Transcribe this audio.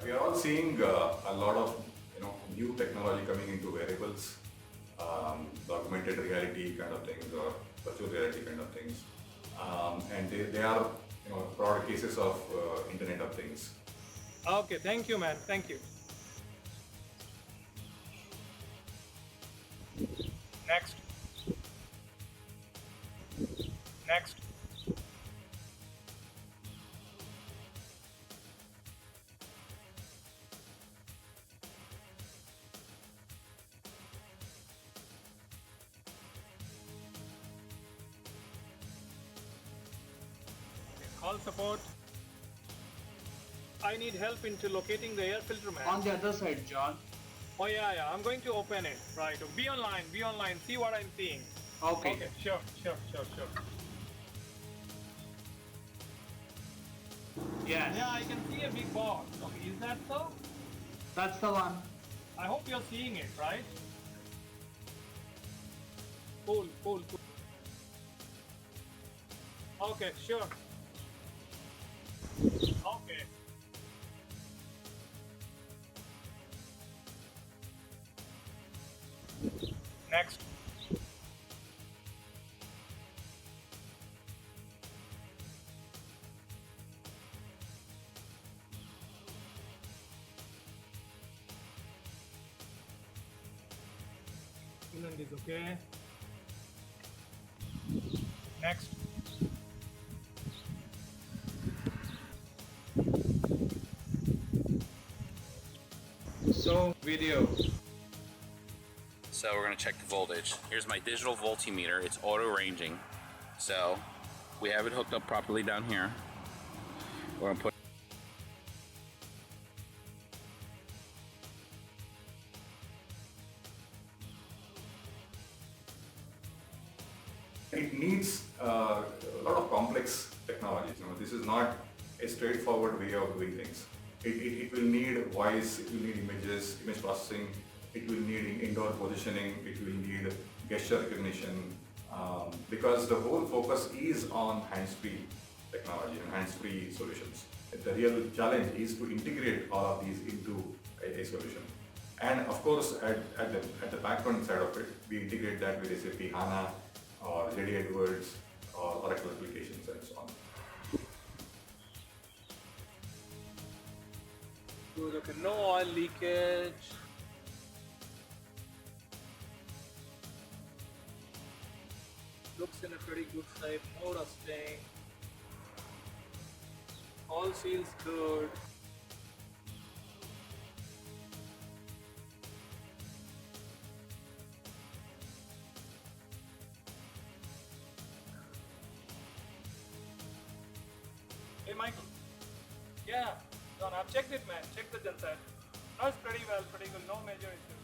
we are all seeing a lot of new technology coming into wearables, the augmented reality kind of things or virtual reality kind of things, and they are broad cases of Internet of Things. Okay, thank you, man. Thank you. Next. Next. Call support. I need help into locating the air filter, man. On the other side, John. Oh yeah, I'm going to open it. Right. Be online, see what I'm seeing. Okay. Okay, sure. Yes. Yeah, I can see a big box. Okay, is that so? That's the one. I hope you're seeing it, right? Cool. Okay, sure. Okay. Next. Coolant is okay. Next. So, video. So we're going to check the voltage. Here's my digital voltmeter. It's auto ranging. So we have it hooked up properly down here. We're going to put It needs a lot of complex technologies. This is not a straightforward way of doing things. It will need voice, it will need images, image processing, it will need indoor positioning, it will need gesture recognition, because the whole focus is on hands-free technology and hands-free solutions. The real challenge is to integrate all of these into a solution. And of course, at the background side of it, we integrate that with SAP HANA or JD Edwards or Oracle applications and so on. Good, okay, no oil leakage. Looks in a pretty good shape, no rusting. All seals good. Hey Michael. Yeah, John, I've checked it, man. Check the genset. That's pretty well, pretty good. No major issues.